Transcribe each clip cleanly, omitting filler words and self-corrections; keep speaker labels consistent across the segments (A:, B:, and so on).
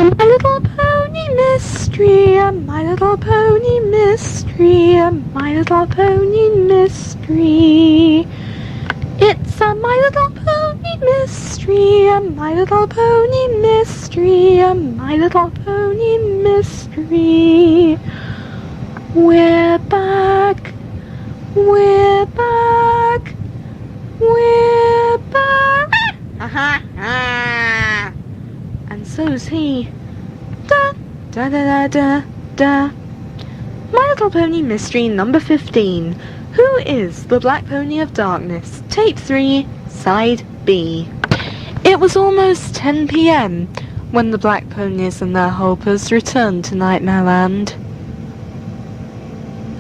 A: My Little Pony mystery, My Little Pony mystery, My Little Pony mystery. It's a My Little Pony mystery, My Little Pony mystery, My Little Pony mystery. We're back, we're back, we're back. And so's he. Da da da da da da. My Little Pony mystery number 15. Who is the Black Pony of Darkness? Tape 3, Side B. It was almost 10 p.m. when the Black Ponies and their helpers returned to Nightmare Land.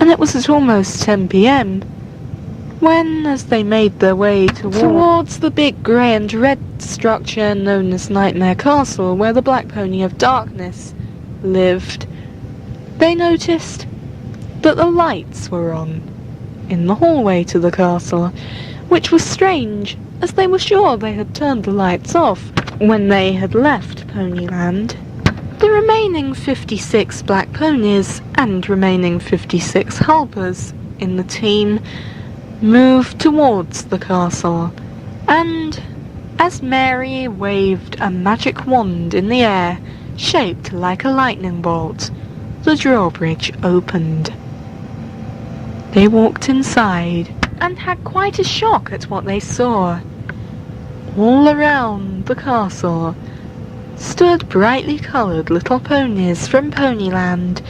A: And it was at almost 10 p.m. when, as they made their way towards the big grey and red structure known as Nightmare Castle, where the Black Pony of Darkness lived, they noticed that the lights were on in the hallway to the castle, which was strange, as they were sure they had turned the lights off when they had left Ponyland. The remaining 56 Black Ponies and remaining 56 helpers in the team moved towards the castle, and as Mary waved a magic wand in the air, shaped like a lightning bolt, the drawbridge opened. They walked inside and had quite a shock at what they saw. All around the castle stood brightly coloured little ponies from Ponyland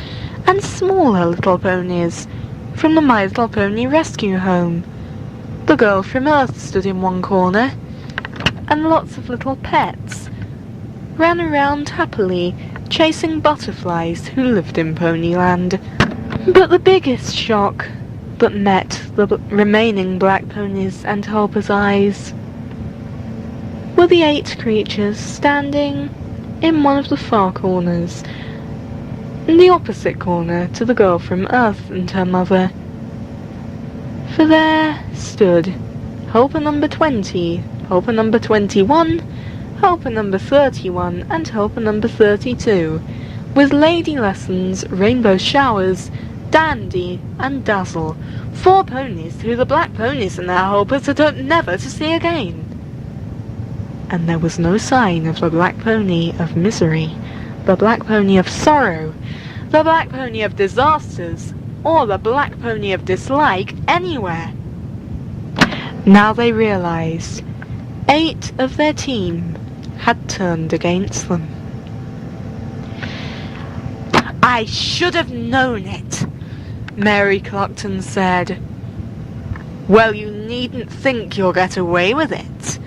A: and smaller little ponies from the My Little Pony Rescue Home. The girl from Earth stood in one corner, and lots of little pets ran around happily, chasing butterflies who lived in Ponyland. But the biggest shock that met the remaining Black Ponies and helpers' eyes were the 8 creatures standing in one of the far corners, in the opposite corner to the girl from Earth and her mother. For there stood helper number 20, helper number 21, helper number 31, and helper number 32, with Lady Lessons, Rainbow Showers, Dandy, and Dazzle, 4 ponies who the Black Ponies and their helpers had hoped never to see again. And there was no sign of the Black Pony of Misery, the Black Pony of Sorrow, the Black Pony of Disasters, or the Black Pony of Dislike anywhere. Now they realized 8 of their team had turned against them. "I should have known it," Mary Cluckton said. "Well, you needn't think you'll get away with it.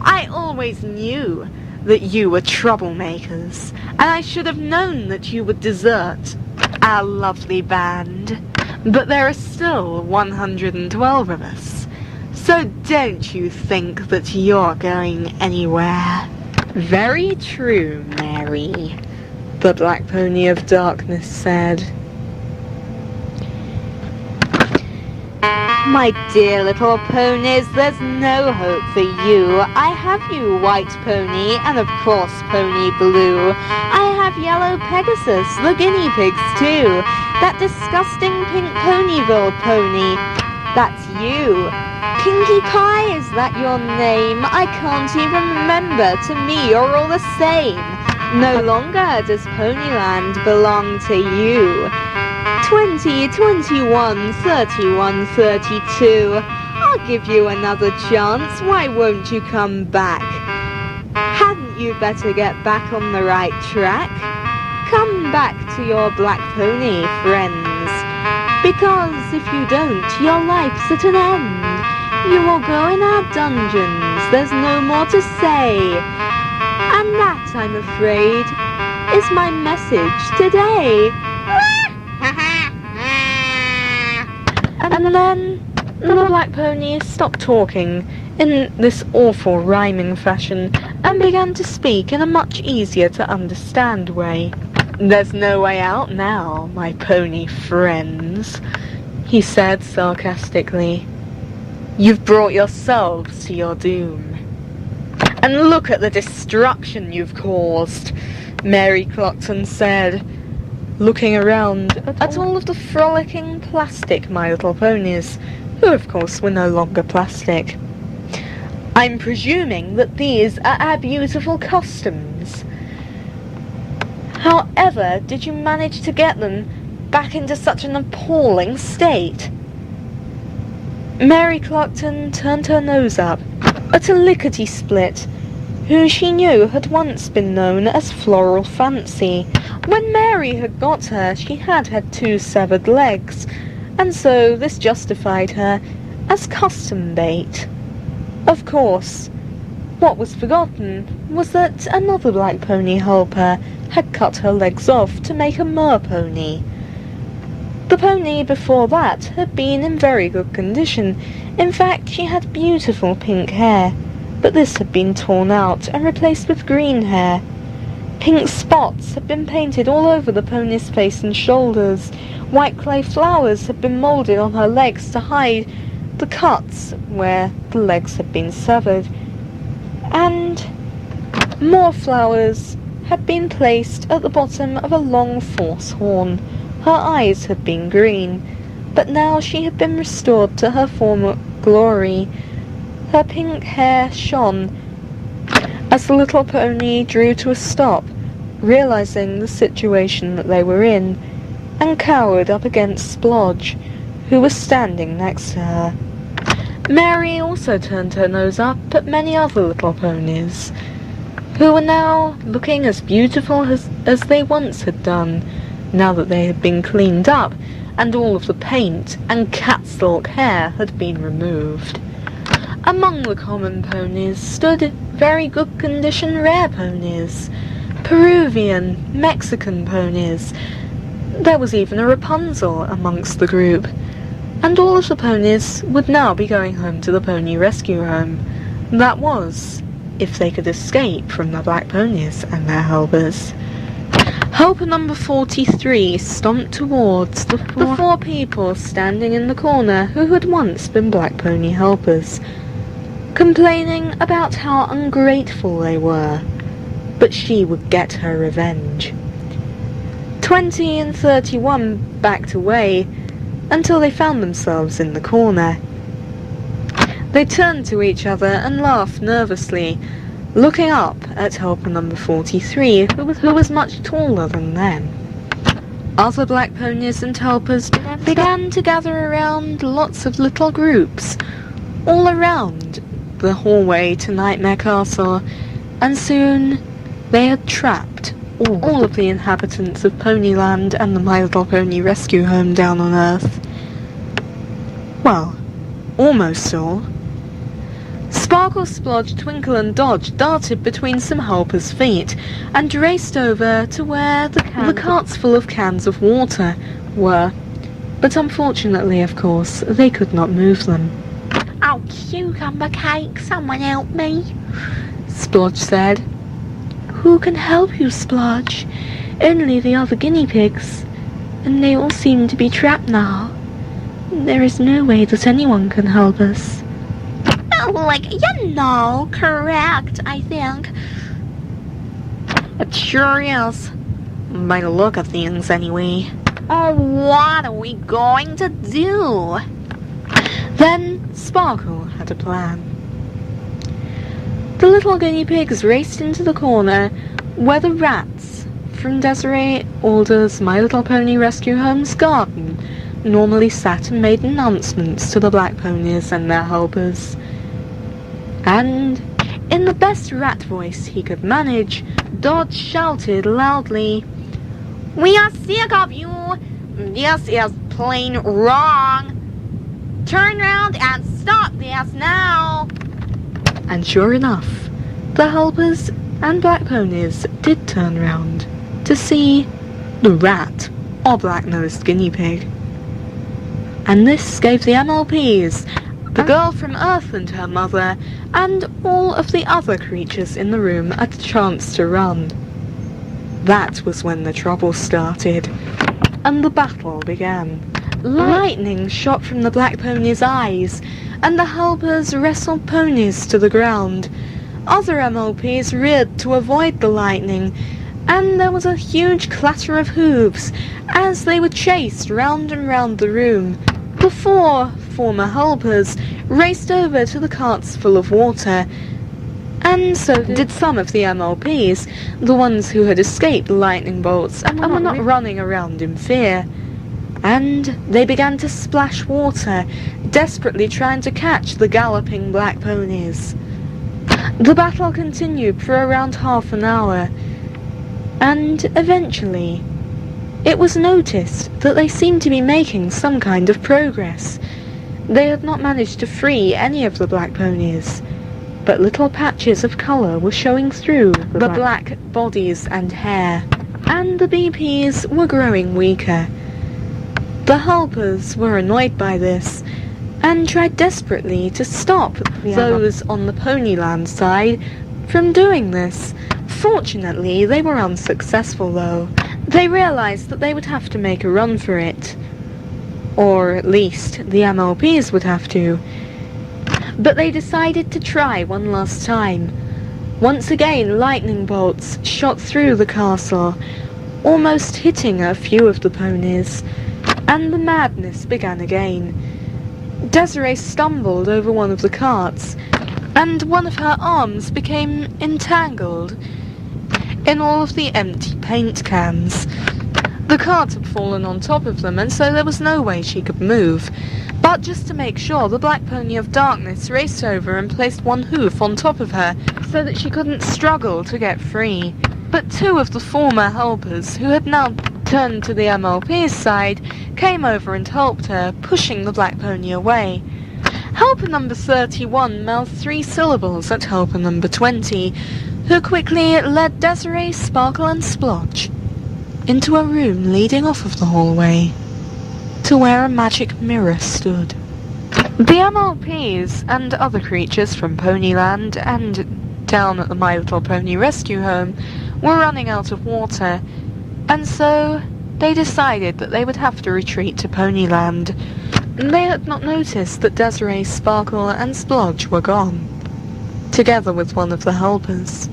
A: I always knew that you were troublemakers, and I should have known that you would desert our lovely band. But there are still 112 of us, so don't you think that you're going anywhere." "Very true, Mary," the Black Pony of Darkness said. "My dear little ponies, there's no hope for you. I have you, White Pony, and of course Pony Blue. I have Yellow Pegasus, the guinea pigs too. That disgusting pink Ponyville pony. That's you. Pinkie Pie, is that your name? I can't even remember. To me, you're all the same. No longer does Ponyland belong to you. 20, 21, 31, 32. I'll give you another chance. Why won't you come back? Hadn't you better get back on the right track? Come back to your Black Pony friends. Because if you don't, your life's at an end. You will go in our dungeons. There's no more to say. And that, I'm afraid, is my message today." And then the Black Ponies stopped talking in this awful rhyming fashion and began to speak in a much easier to understand way. "There's no way out now, my pony friends," he said sarcastically. "You've brought yourselves to your doom. And look at the destruction you've caused. Mary Clockton said, looking around at all of the frolicking plastic My Little Ponies, who of course were no longer plastic. "I'm presuming that these are our beautiful costumes. However did you manage to get them back into such an appalling state?" Mary Clockton turned her nose up at a lickety-split, who she knew had once been known as Floral Fancy. When Mary had got her, she had had 2 severed legs, and so this justified her as custom bait. Of course, what was forgotten was that another black pony helper had cut her legs off to make a mer-pony. The pony before that had been in very good condition. In fact, she had beautiful pink hair, but this had been torn out and replaced with green hair. Pink spots had been painted all over the pony's face and shoulders. White clay flowers had been moulded on her legs to hide the cuts where the legs had been severed. And more flowers had been placed at the bottom of a long false horn. Her eyes had been green, but now she had been restored to her former glory. Her pink hair shone as the little pony drew to a stop, realizing the situation that they were in, and cowered up against Splodge, who was standing next to her. Mary also turned her nose up at many other little ponies, who were now looking as beautiful as they once had done, now that they had been cleaned up and all of the paint and catstalk hair had been removed. Among the common ponies stood very good condition rare ponies, Peruvian, Mexican ponies. There was even a Rapunzel amongst the group, and all of the ponies would now be going home to the pony rescue home. That was, if they could escape from the black ponies and their helpers. Helper number 43 stomped towards the 4 people standing in the corner who had once been black pony helpers, complaining about how ungrateful they were, but she would get her revenge. 20 and 31 backed away until they found themselves in the corner. They turned to each other and laughed nervously, looking up at helper number 43, who was much taller than them. Other black ponies and helpers began to gather around lots of little groups, all around the hallway to Nightmare Castle, and soon they had trapped all of the inhabitants of Ponyland and the My Little Pony Rescue Home down on Earth. Well, almost all. Sparkle, Splodge, Twinkle and Dodge darted between some helpers' feet and raced over to where the carts full of cans of water were. But unfortunately, of course, they could not move them.
B: "Oh, cucumber cake, someone help me,"
A: Splodge said. "Who can help you, Splodge? Only the other guinea pigs, and they all seem to be trapped now. There is no way that anyone can help us."
B: Correct, I think.
A: It sure is, by the look of things anyway.
B: Oh, what are we going to do?
A: Then Sparkle had a plan. The little guinea pigs raced into the corner where the rats from Desiree Alder's My Little Pony Rescue Home's garden normally sat and made announcements to the black ponies and their helpers. And, in the best rat voice he could manage, Dodge shouted loudly,
B: "We are sick of you! This is plain wrong! Turn round and stop this now!"
A: And sure enough, the helpers and black ponies did turn round to see the rat, or black-nosed guinea pig. And this gave the MLPs, the girl from Earth and her mother, and all of the other creatures in the room a chance to run. That was when the trouble started, and the battle began. Lightning shot from the black pony's eyes, and the helpers wrestled ponies to the ground. Other MLPs reared to avoid the lightning, and there was a huge clatter of hooves as they were chased round and round the room. The 4 former helpers raced over to the carts full of water, and so did some of the MLPs, the ones who had escaped the lightning bolts and were not running around in fear. And they began to splash water, desperately trying to catch the galloping black ponies. The battle continued for around half an hour, and eventually it was noticed that they seemed to be making some kind of progress. They had not managed to free any of the black ponies, but little patches of colour were showing through the black bodies and hair, and the BPs were growing weaker. The helpers were annoyed by this, and tried desperately to stop those on the Ponyland side from doing this. Fortunately, they were unsuccessful though. They realised that they would have to make a run for it. Or at least, the MLPs would have to. But they decided to try one last time. Once again, lightning bolts shot through the castle, almost hitting a few of the ponies, and the madness began again. Desiree stumbled over one of the carts, and one of her arms became entangled in all of the empty paint cans. The cart had fallen on top of them, and so there was no way she could move. But just to make sure, the Black Pony of Darkness raced over and placed one hoof on top of her, so that she couldn't struggle to get free. But 2 of the former helpers, who had now turned to the MLP's side, came over and helped her, pushing the Black Pony away. Helper number 31 mouthed 3 syllables at helper number 20, who quickly led Desiree, Sparkle and Splotch into a room leading off of the hallway to where a magic mirror stood. The MLPs and other creatures from Ponyland and down at the My Little Pony Rescue Home were running out of water, and so they decided that they would have to retreat to Ponyland. They had not noticed that Desiree, Sparkle and Splodge were gone, together with one of the helpers.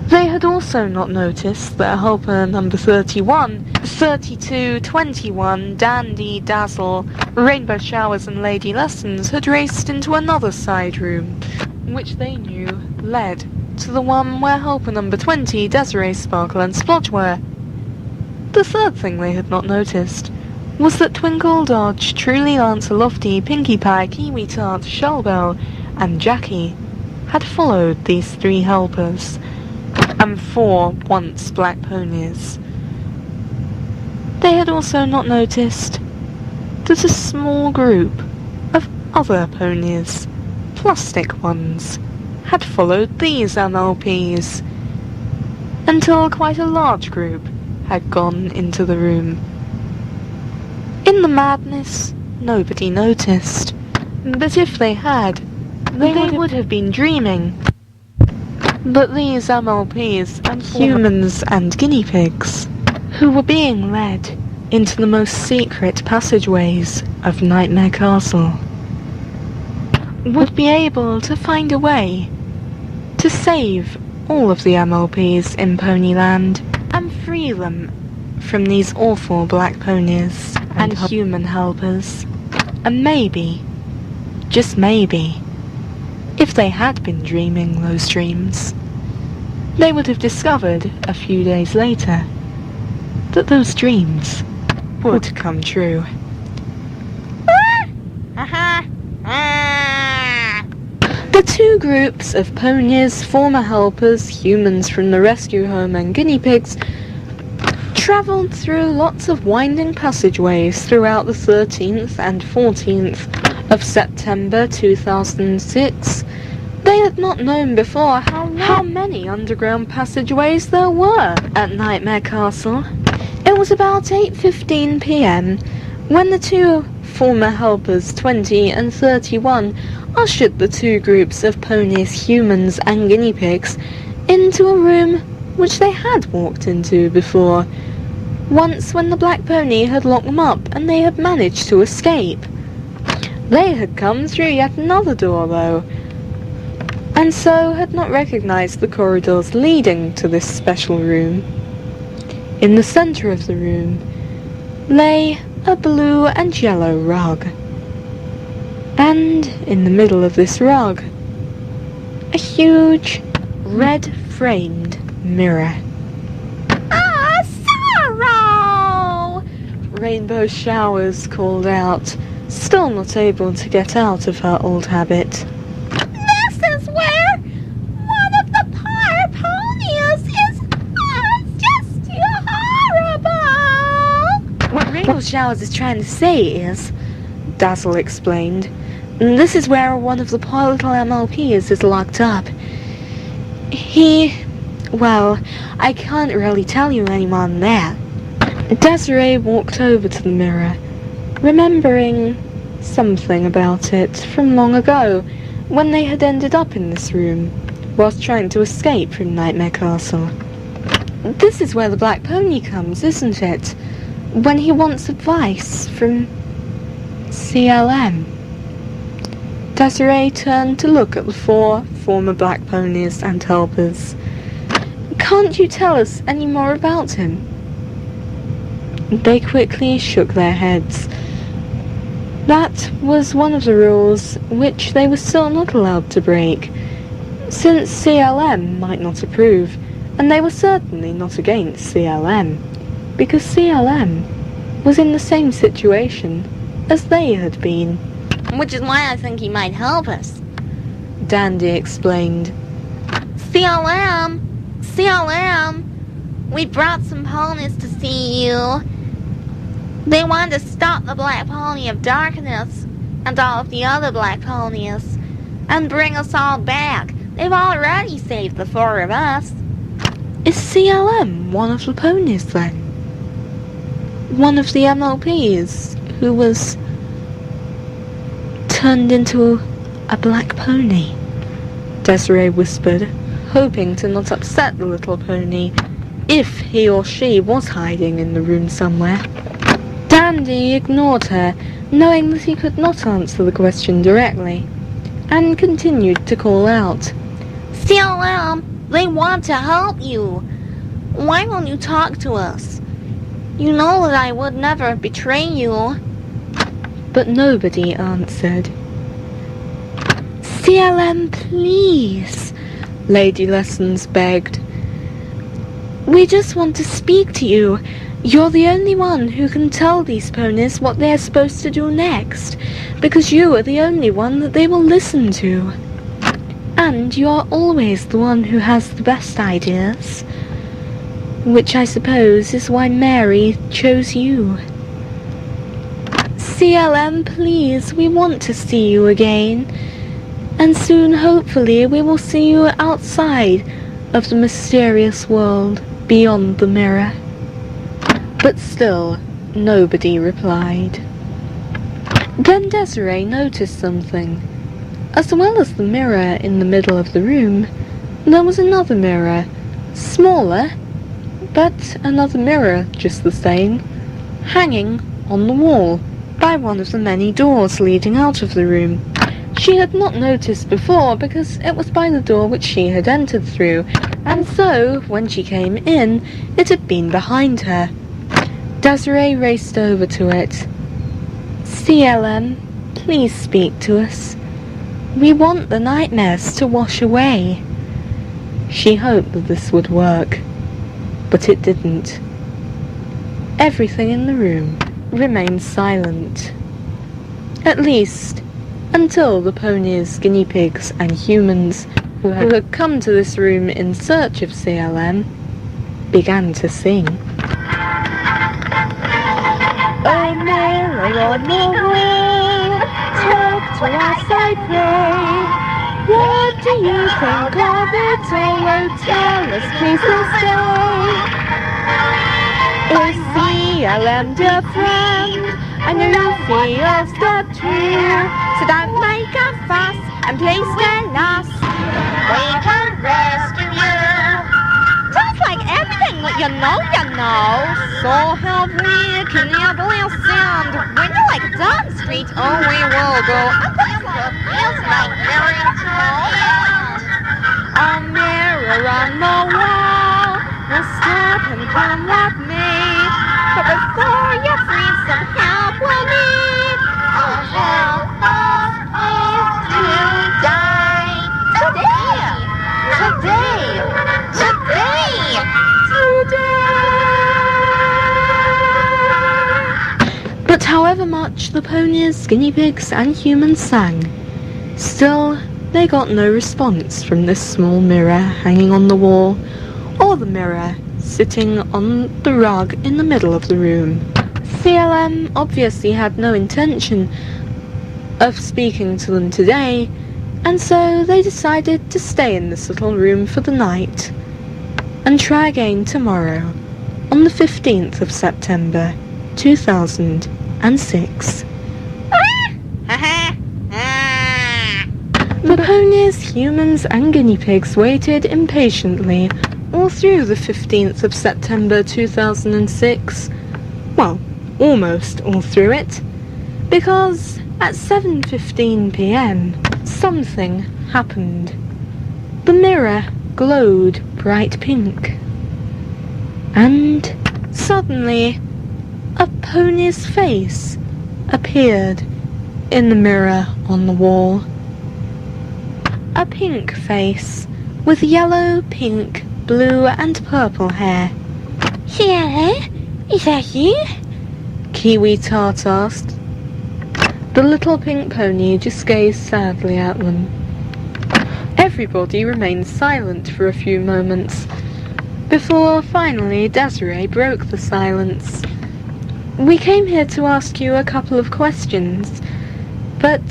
A: They had also not noticed that helper number 31, 32, 21, Dandy, Dazzle, Rainbow Showers and Lady Lessons had raced into another side room, which they knew led to the one where helper number 20, Desiree, Sparkle and Splodge were. The third thing they had not noticed was that Twinkle, Dodge, Truly, Lancer, Lofty, Pinkie Pie, Kiwi Tart, Shellbell and Jackie had followed these 3 helpers and 4 once black ponies. They had also not noticed that a small group of other ponies, plastic ones, had followed these MLPs, until quite a large group had gone into the room. In the madness, nobody noticed, but if they had, they would have been dreaming. But these MLPs and humans and guinea pigs, who were being led into the most secret passageways of Nightmare Castle, would be able to find a way to save all of the MLPs in Ponyland and free them from these awful black ponies and human helpers. And maybe, just maybe, if they had been dreaming those dreams, they would have discovered a few days later that those dreams would come true. The 2 groups of ponies, former helpers, humans from the rescue home and guinea pigs travelled through lots of winding passageways throughout the 13th and 14th of September 2006. They had not known before how many underground passageways there were at Nightmare Castle. It was about 8:15 p.m. when the 2 former helpers, 20 and 31, ushered the 2 groups of ponies, humans and guinea pigs into a room which they had walked into before, once when the black pony had locked them up and they had managed to escape. They had come through yet another door though, and so had not recognised the corridors leading to this special room. In the center of the room lay a blue and yellow rug. And in the middle of this rug, a huge red-framed mirror.
B: Ah, sorrow!
A: Rainbow Showers called out, still not able to get out of her old habit.
B: This is where one of the poor ponies is just too horrible.
A: What Rainbow Showers is trying to say is, Dazzle explained, this is where one of the poor little MLPs is locked up. Well, I can't really tell you any more than that. Desiree walked over to the mirror, remembering something about it from long ago, when they had ended up in this room, whilst trying to escape from Nightmare Castle. This is where the Black Pony comes, isn't it? When he wants advice from CLM. Desiree turned to look at the 4 former Black Ponies and helpers. Can't you tell us any more about him? They quickly shook their heads. That was one of the rules which they were still not allowed to break, since CLM might not approve, and they were certainly not against CLM, because CLM was in the same situation as they had been.
B: Which is why I think he might help us.
A: Dandy explained.
B: CLM, we brought some ponies to see you. They want to stop the Black Pony of Darkness and all of the other Black Ponies and bring us all back. They've already saved the 4 of us.
A: Is CLM one of the ponies then? One of the MLPs who was turned into a black pony? Desiree whispered, hoping to not upset the little pony if he or she was hiding in the room somewhere. Dandy ignored her, knowing that he could not answer the question directly, and continued to call out.
B: CLM, they want to help you. Why won't you talk to us? You know that I would never betray you.
A: But nobody answered. CLM, please, Lady Lessons begged. We just want to speak to you. You're the only one who can tell these ponies what they're supposed to do next, because you are the only one that they will listen to. And you are always the one who has the best ideas, which I suppose is why Mary chose you. CLM, please, we want to see you again, and soon hopefully we will see you outside of the mysterious world beyond the mirror. But still, nobody replied. Then Desiree noticed something. As well as the mirror in the middle of the room, there was another mirror, smaller, but another mirror just the same, hanging on the wall by one of the many doors leading out of the room. She had not noticed before because it was by the door which she had entered through, and so, when she came in, it had been behind her. Desiree raced over to it. CLM, please speak to us. We want the nightmares to wash away. She hoped that this would work, but it didn't. Everything in the room remained silent. At least, until the ponies, guinea pigs, and humans who had come to this room in search of CLM began to sing. Oh, mirror on the wall, talk to us, I pray. What do you think of it all? Oh, tell us, please, this day. Is CLM your friend? I know you feel that too.
B: So don't make a fuss and please tell us. We can rescue you. Just like everything that you know. So help me, can you believe sound? When you like Dunn Street, oh we will go. And this feels like very tall.
A: A mirror on the wall, will step and come with me. much the ponies, guinea pigs, and humans sang, still they got no response from this small mirror hanging on the wall, or the mirror sitting on the rug in the middle of the room. CLM obviously had no intention of speaking to them today, and so they decided to stay in this little room for the night and try again tomorrow on the 15th of September 2006. The ponies, humans, and guinea pigs waited impatiently all through the 15th of September 2006. Well, almost all through it, because at 7:15 p.m. something happened. The mirror glowed bright pink, and suddenly a pony's face appeared in the mirror on the wall. A pink face with yellow, pink, blue and purple hair.
B: Hello? Is that you?
A: Kiwi Tart asked. The little pink pony just gazed sadly at them. Everybody remained silent for a few moments, before finally Desiree broke the silence. We came here to ask you a couple of questions, but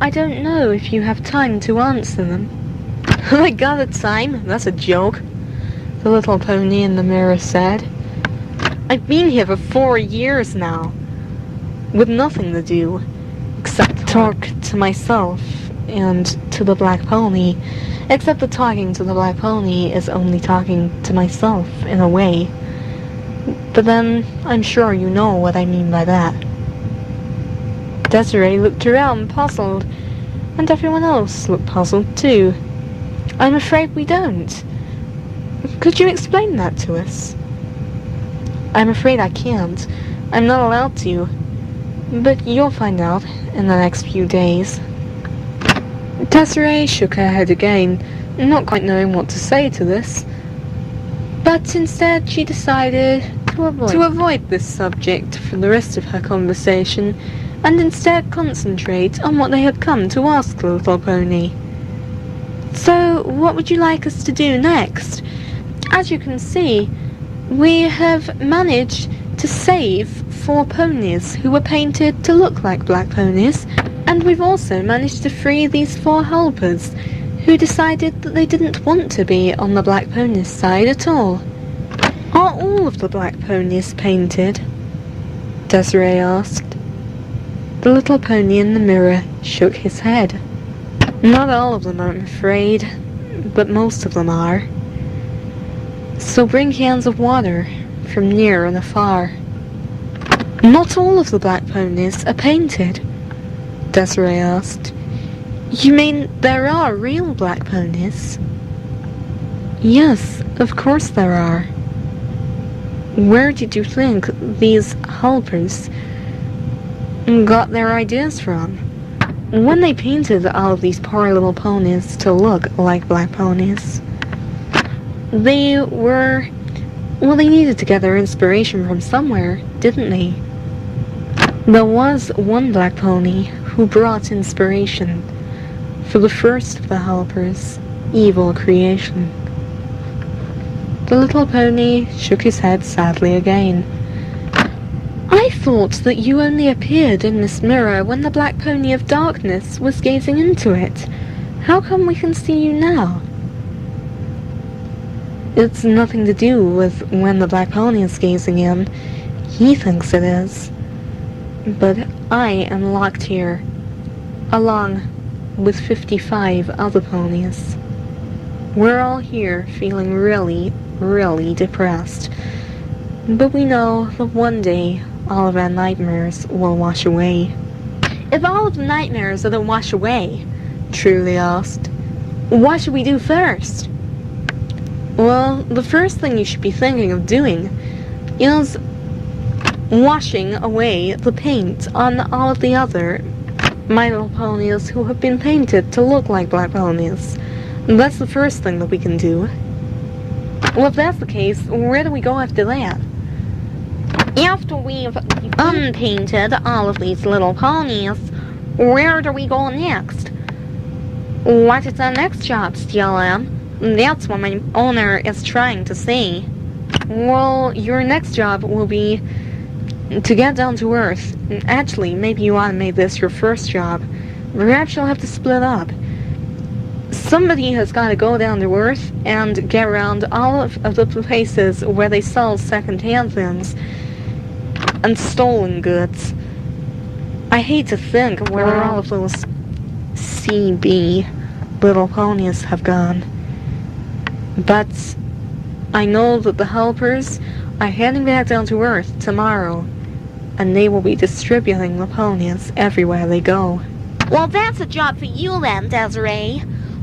A: I don't know if you have time to answer them. I got the time, that's a joke, the little pony in the mirror said. I've been here for 4 years now, with nothing to do, except talk to myself and to the black pony, except that talking to the black pony is only talking to myself in a way. But then, I'm sure you know what I mean by that. Desiree looked around, puzzled, and everyone else looked puzzled too. I'm afraid we don't. Could you explain that to us? I'm afraid I can't. I'm not allowed to. But you'll find out in the next few days. Desiree shook her head again, not quite knowing what to say to this. But instead she decided to avoid this subject for the rest of her conversation, and instead concentrate on what they had come to ask the little pony. So, what would you like us to do next? As you can see, we have managed to save 4 ponies who were painted to look like black ponies, and we've also managed to free these 4 helpers who decided that they didn't want to be on the black ponies' side at all. Are all of the black ponies painted? Desiree asked. The little pony in the mirror shook his head. Not all of them, I'm afraid, but most of them are. So bring cans of water from near and afar. Not all of the black ponies are painted, Desiree asked. You mean there are real black ponies? Yes, of course there are. Where did you think these helpers got their ideas from? When they painted all of these poor little ponies to look like black ponies, they needed to get their inspiration from somewhere, didn't they? There was one black pony who brought inspiration for the first of the helpers' evil creation. The little pony shook his head sadly again. I thought that you only appeared in this mirror when the black pony of darkness was gazing into it. How come we can see you now? It's nothing to do with when the black pony is gazing in. He thinks it is. But I am locked here, along with 55 other ponies. We're all here feeling really, really depressed. But we know that one day all of our nightmares will wash away. If all of the nightmares are to wash away, Truly asked, what should we do first? Well, the first thing you should be thinking of doing is washing away the paint on all of the other My Little Ponies who have been painted to look like black ponies. That's the first thing that we can do. Well, if that's the case, where do we go after that?
B: After we've unpainted all of these little ponies. Where do we go next? What is our next job, CLM? That's what my owner is trying to say. Well, your next job will be to get down to earth. Actually, maybe you want to make this your first job. Perhaps you'll have to split up. Somebody has got to go down to earth and get around all of the places where they sell second-hand things and stolen goods. I hate to think where all of those CB little ponies have gone. But I know that the helpers are heading back down to earth tomorrow, and they will be distributing the ponies everywhere they go. Well, that's a job for you then, Desiree,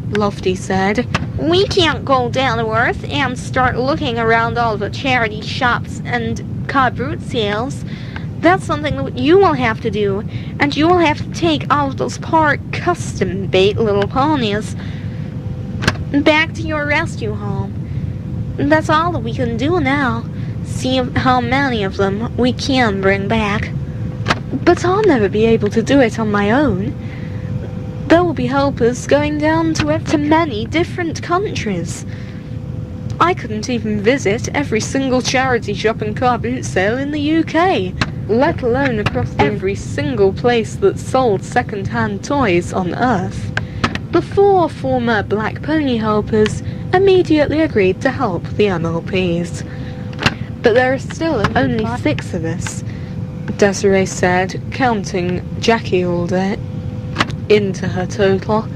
B: Lofty said. We can't go down to earth and start looking around all the charity shops and car boot sales. That's something that you will have to do, and you will have to take all of those poor custom-bait little ponies back to your rescue home. That's all that we can do now. See how many of them we can bring back. But I'll never be able to do it on my own. There will be helpers going down to many different countries. I couldn't even visit every single charity shop and car boot sale in the UK, let alone across every single place that sold second-hand toys on Earth. The 4 former Black Pony helpers immediately agreed to help the MLPs. But there are still only 6 of us, Desiree said, counting Jackie Alder into her total.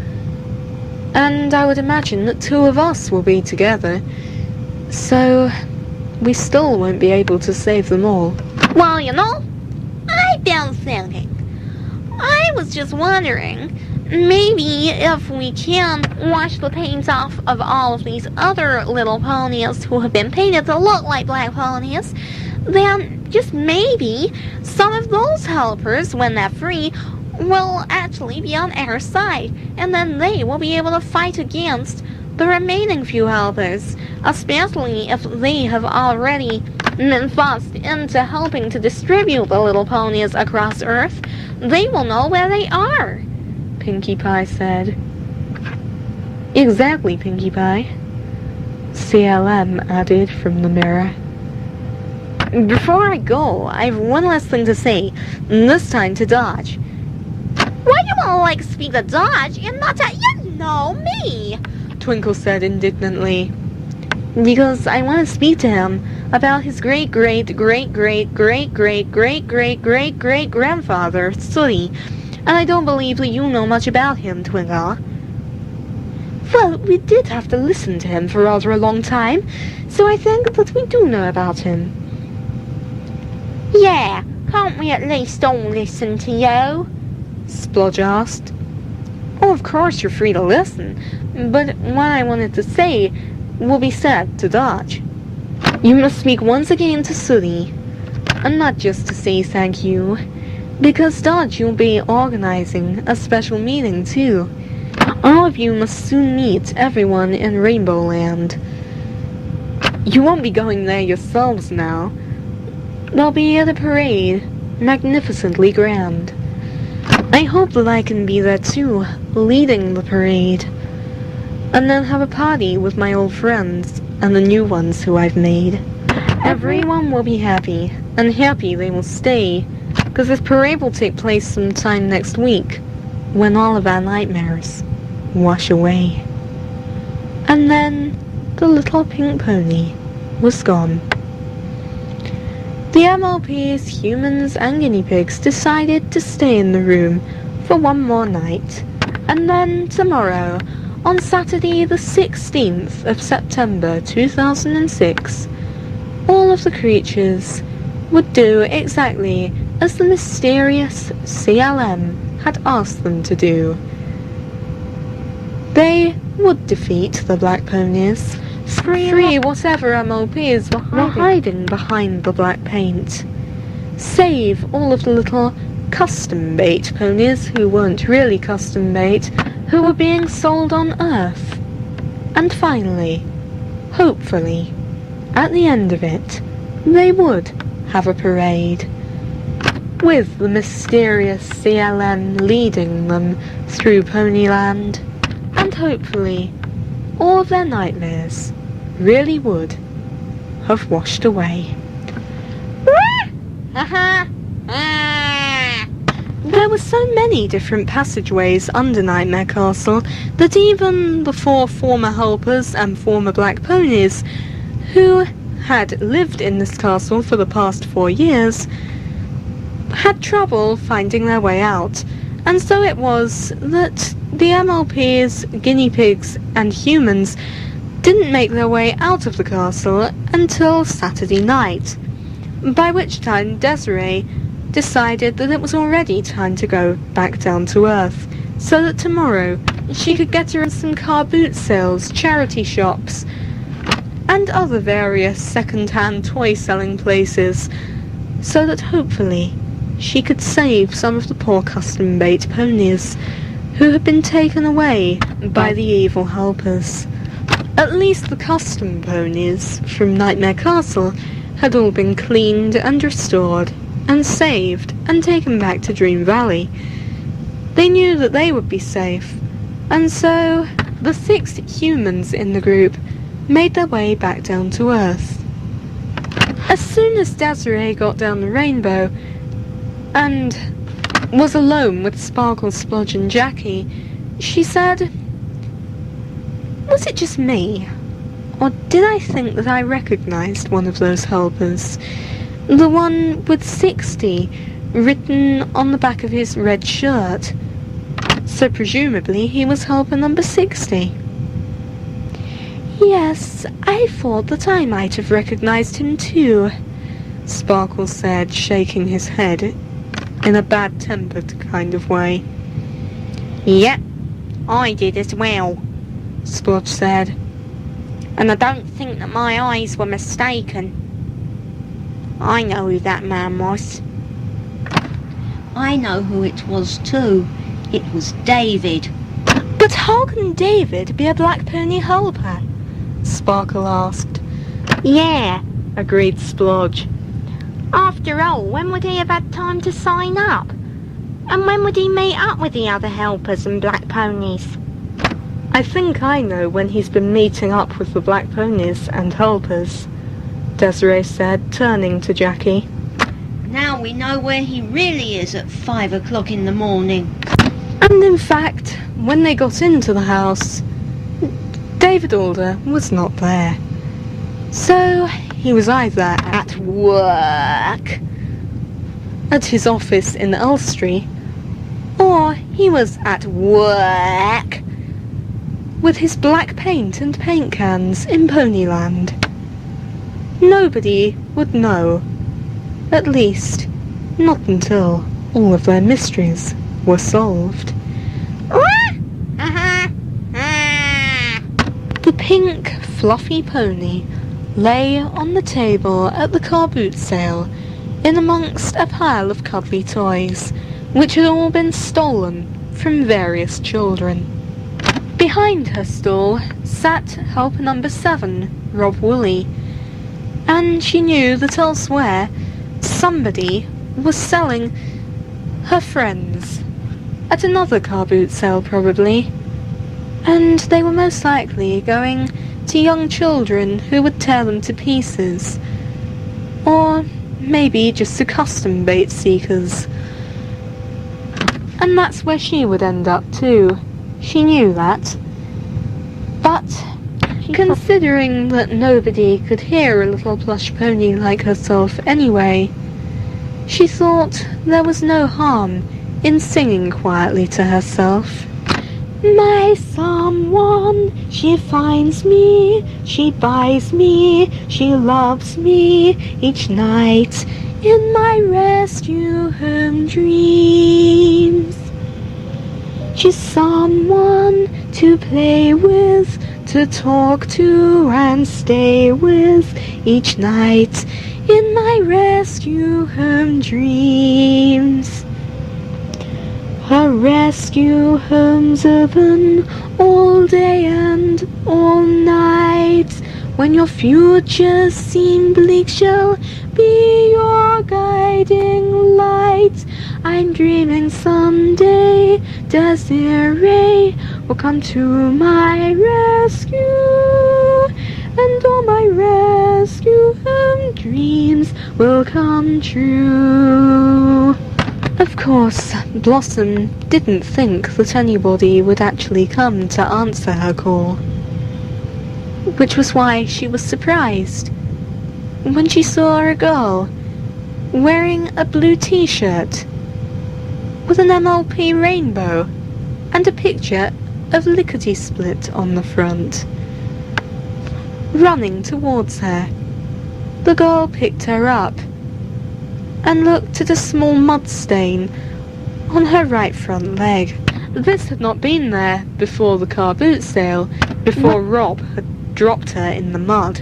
B: And I would imagine that 2 of us will be together, so we still won't be able to save them all. Well, you know, I've been thinking. I was just wondering, maybe if we can wash the paint off of all of these other little ponies who have been painted to look like black ponies, then just maybe some of those helpers, when they're free, will actually be on our side, and then they will be able to fight against the remaining few helpers, especially if they have already been forced into helping to distribute the little ponies across Earth. They will know where they are, Pinkie Pie said. Exactly, Pinkie Pie, CLM added from the mirror. Before I go, I have one last thing to say, this time to Dodge. Why you wanna like speak to Dodge and not to you know me? Twinkle said indignantly. Because I want to speak to him about his great-great-great-great-great-great-great-great-great-grandfather, Sooty, and I don't believe that you know much about him, Twinkle. Well, we did have to listen to him for rather a long time, so I think that we do know about him. Yeah, can't we at least all listen to you? Splodge asked. Oh, of course you're free to listen, but what I wanted to say will be said to Dodge. You must speak once again to Sooty, and not just to say thank you, because Dodge will be organizing a special meeting too. All of you must soon meet everyone in Rainbow Land. You won't be going there yourselves now. They'll be at a parade, magnificently grand. I hope that I can be there too, leading the parade, and then have a party with my old friends and the new ones who I've made. Everyone will be happy, and happy they will stay, because this parade will take place sometime next week, when all of our nightmares wash away. And then the little pink pony was gone. The MLPs, humans and guinea pigs decided to stay in the room for one more night, and then tomorrow, on Saturday the 16th of September 2006, all of the creatures would do exactly as the mysterious CLM had asked them to do. They would defeat the black ponies, free whatever MLPs were hiding behind the black paint, save all of the little custom-bait ponies who weren't really custom-bait, who were being sold on Earth. And finally, hopefully, at the end of it, they would have a parade.
A: with the mysterious CLN leading them through Ponyland, and hopefully all of their nightmares really would have washed away. There were so many different passageways under Nightmare Castle that even the 4 former helpers and former black ponies who had lived in this castle for the past 4 years had trouble finding their way out, and so it was that the MLPs, guinea pigs and humans didn't make their way out of the castle until Saturday night, by which time Desiree decided that it was already time to go back down to Earth, so that tomorrow she could get her in some car boot sales, charity shops, and other various second-hand toy-selling places, so that hopefully she could save some of the poor custom-bait ponies who had been taken away by the evil helpers. At least the custom ponies from Nightmare Castle had all been cleaned and restored and saved and taken back to Dream Valley. They knew that they would be safe, and so the 6 humans in the group made their way back down to Earth. As soon as Desiree got down the rainbow and was alone with Sparkle, Splodge and Jackie, she said, "Was it just me? Or did I think that I recognised one of those helpers? The one with 60 written on the back of his red shirt. So presumably he was helper number 60. "Yes, I thought that I might have recognised him too," Sparkle said, shaking his head in a bad-tempered kind of way.
B: "Yep, I did as well,"
A: Splodge said.
B: "And I don't think that my eyes were mistaken. I know who that man was."
C: "I know who it was too. It was David."
A: "But how can David be a black pony helper?" Sparkle asked.
B: "Yeah,"
A: agreed Splodge.
B: "After all, when would he have had time to sign up? And when would he meet up with the other helpers and black ponies?"
A: "I think I know when he's been meeting up with the black ponies and helpers," Desiree said, turning to Jackie.
C: "Now we know where he really is at 5 o'clock in the morning."
A: And in fact, when they got into the house, David Alder was not there. So he was either at work at his office in Elstree, or he was at work with his black paint and paint cans in Ponyland. Nobody would know, at least not until all of their mysteries were solved. The pink, fluffy pony lay on the table at the car boot sale in amongst a pile of cuddly toys, which had all been stolen from various children. Behind her stall sat helper number 7, Rob Woolley, and she knew that elsewhere somebody was selling her friends at another car boot sale probably, and they were most likely going to young children who would tear them to pieces, or maybe just to custom bait seekers. And that's where she would end up too. She knew that. But considering that nobody could hear a little plush pony like herself anyway, she thought there was no harm in singing quietly to herself. "My someone, she finds me, she buys me, she loves me each night in my rescue home dreams. She's someone to play with, to talk to and stay with each night in my rescue home dreams. Her rescue home's open all day and all night, When your futures seem bleak, she'll be your guiding light. I'm dreaming someday Desiree will come to my rescue, and all my rescue dreams will come true. Of course, Blossom didn't think that anybody would actually come to answer her call, which was why she was surprised when she saw a girl wearing a blue t-shirt with an MLP rainbow and a picture of Lickety-Split on the front, running towards her. The girl picked her up and looked at a small mud stain on her right front leg. This had not been there before the car boot sale, before Rob had dropped her in the mud.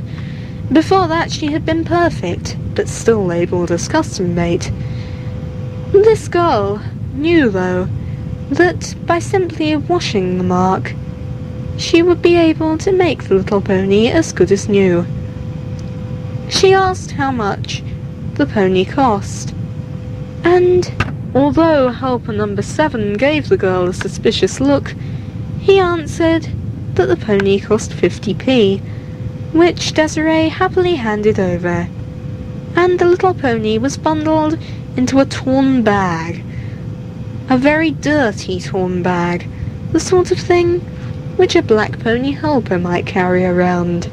A: Before that she had been perfect, but still labelled as custom made. This girl knew, though, that by simply washing the mark, she would be able to make the little pony as good as new. She asked how much the pony cost, and although helper number 7 gave the girl a suspicious look, he answered that the pony cost 50p, which Desiree happily handed over, and the little pony was bundled into a torn bag, a very dirty torn bag, the sort of thing which a black pony helper might carry around.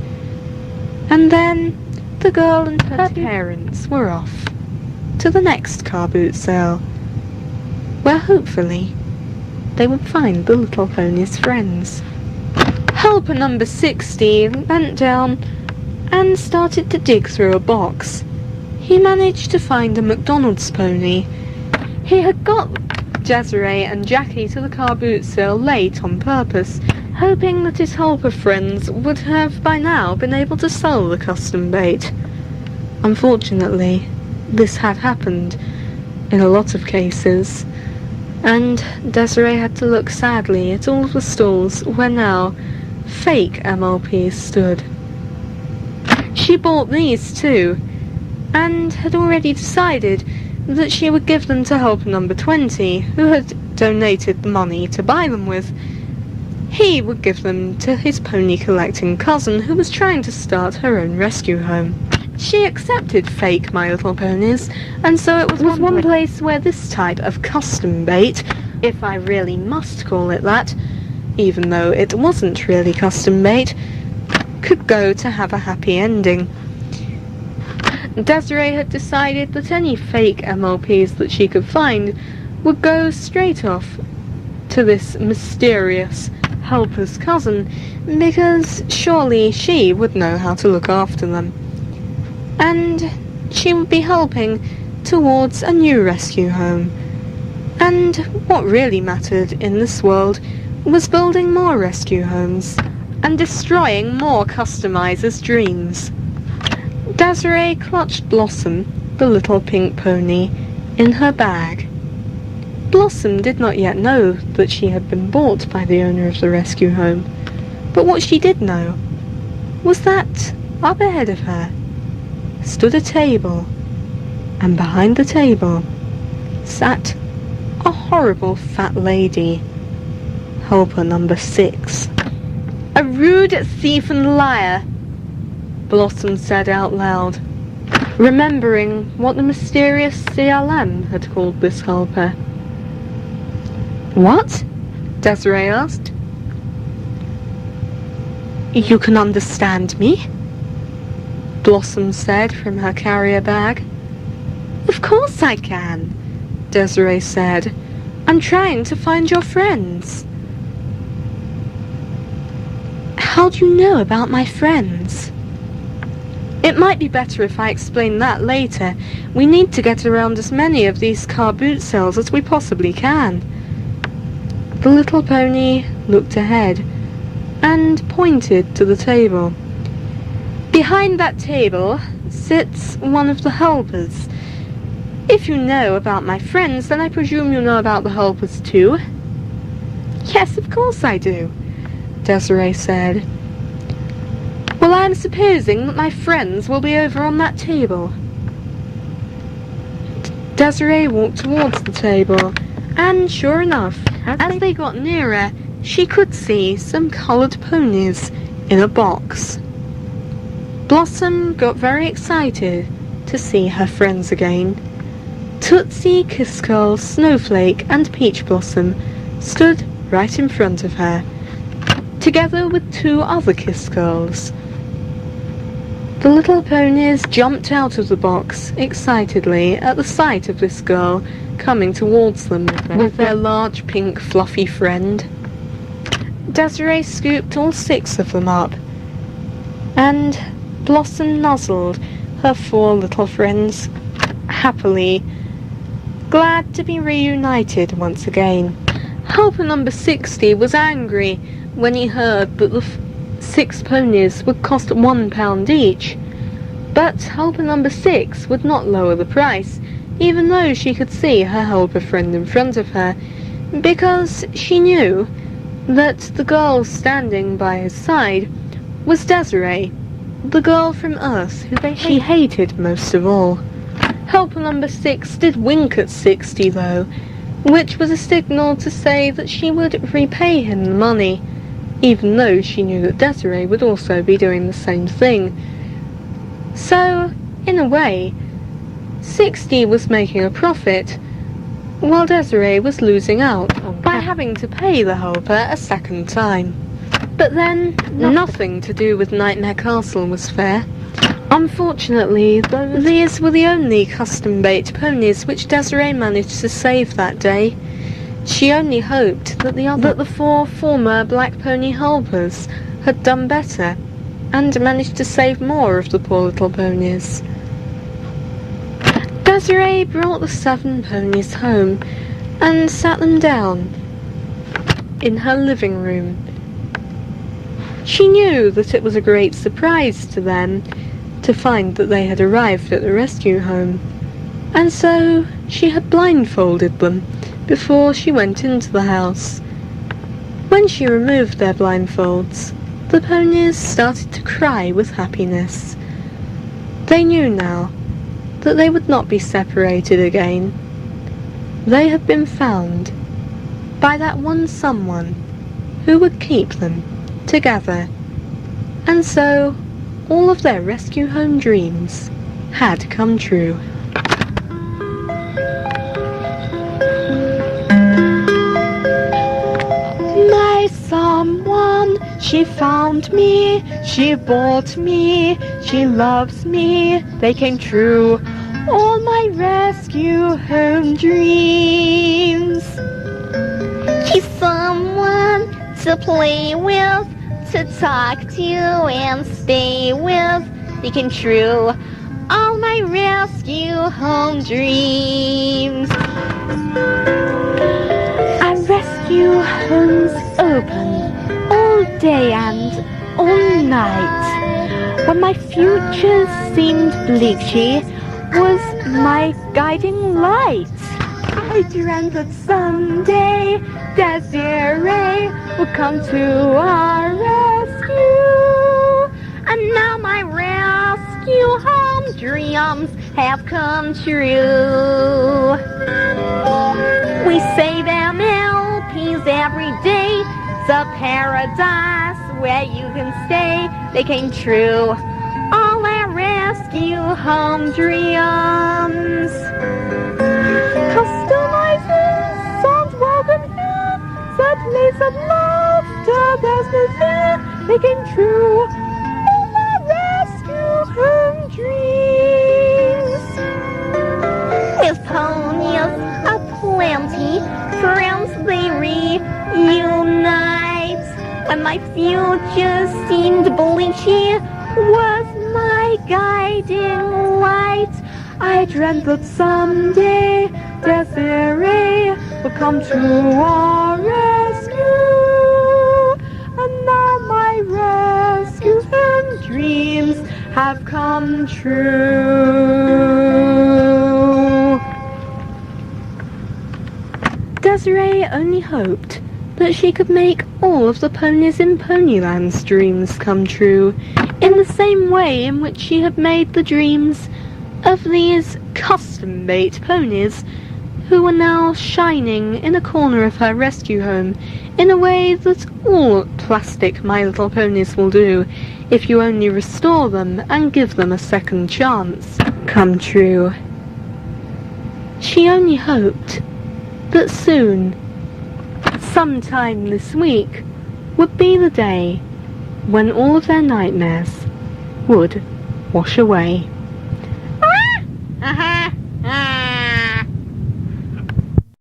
A: And then the girl and her parents were off to the next car boot sale, where hopefully they would find the little pony's friends. Helper number 60 bent down and started to dig through a box. He managed to find a McDonald's pony. He had got Desiree and Jackie to the car boot sale late on purpose, hoping that his helper friends would have by now been able to sell the custom bait. Unfortunately, this had happened in a lot of cases, and Desiree had to look sadly at all the stalls where now fake MLPs stood. She bought these too, and had already decided that she would give them to helper number 20, who had donated the money to buy them with. He would give them to his pony collecting cousin, who was trying to start her own rescue home. She accepted fake My Little Ponies, and so it was one place where this type of custom bait, if I really must call it that, even though it wasn't really custom bait, could go to have a happy ending. Desiree had decided that any fake MLPs that she could find would go straight off to this mysterious helper's cousin, because surely she would know how to look after them, and she would be helping towards a new rescue home. And what really mattered in this world was building more rescue homes and destroying more customizers' dreams. Desiree clutched Blossom, the little pink pony, in her bag. Blossom did not yet know that she had been bought by the owner of the rescue home, but what she did know was that up ahead of her stood a table, and behind the table sat a horrible fat lady, helper number 6. "A rude thief and liar," Blossom said out loud, remembering what the mysterious CLM had called this helper. "What?" Desiree asked. "You can understand me?" Blossom said from her carrier bag. "Of course I can," Desiree said. "I'm trying to find your friends." "How do you know about my friends?" "It might be better if I explain that later. We need to get around as many of these car boot sales as we possibly can." The little pony looked ahead and pointed to the table. "Behind that table sits one of the helpers. If you know about my friends, then I presume you know about the helpers too?" "Yes, of course I do," Desiree said. Well, I'm supposing that my friends will be over on that table. Desiree walked towards the table, and sure enough, as they got nearer, she could see some coloured ponies in a box. Blossom got very excited to see her friends again. Tootsie, Kiss Curl, Snowflake, and Peach Blossom stood right in front of her, together with 2 other Kiss Girls. The little ponies jumped out of the box excitedly at the sight of this girl coming towards them with their large pink fluffy friend. Desiree scooped all 6 of them up, and Blossom nuzzled her 4 little friends happily, glad to be reunited once again. Helper number 60 was angry when he heard that the 6 ponies would cost £1 each, but helper number 6 would not lower the price, even though she could see her helper friend in front of her, because she knew that the girl standing by his side was Desiree, the girl from Earth who she hated most of all. Helper number 6 did wink at 60 though, which was a signal to say that she would repay him the money, even though she knew that Desiree would also be doing the same thing. So, in a way, 60 was making a profit, while Desiree was losing out by having to pay the helper a second time. But then, nothing to do with Nightmare Castle was fair. Unfortunately, these were the only custom-baked ponies which Desiree managed to save that day. She only hoped that the 4 former Black Pony helpers had done better and managed to save more of the poor little ponies. Desiree brought the 7 ponies home and sat them down in her living room. She knew that it was a great surprise to them to find that they had arrived at the rescue home, and so she had blindfolded them before she went into the house. When she removed their blindfolds, the ponies started to cry with happiness. They knew now that they would not be separated again. They had been found by that one someone who would keep them together, and so all of their rescue home dreams had come true. My someone, she found me, she bought me, she loves me, they came true, all my rescue home dreams.
B: She's someone to play with, to talk to and stay with. They came true, all my rescue home dreams. Our rescue homes open all day and all night. When my future seemed bleachy, was my guiding light. I dreamt that someday Desiree would come to our rescue, and now my rescue home dreams have come true. We say them LPs every day, it's a paradise where you can stay. They came true, all our rescue home dreams. Customizing songs welcome here, sad place of laughter, there's no fear. They came true, all our rescue home dreams. With ponies aplenty, friends they reunite. When my future seemed bleachy, was my guiding light. I dreamt that someday Desiree would come to our rescue, and now my rescue and dreams have come true. Desiree only hoped that she could make all of the ponies in Ponyland's dreams come true,
A: in the same way in which she had made the dreams of these custom-made ponies who were now shining in a corner of her rescue home in a way that all plastic My Little Ponies will do if you only restore them and give them a second chance come true. She only hoped that soon, sometime this week, would be the day when all of their nightmares would wash away.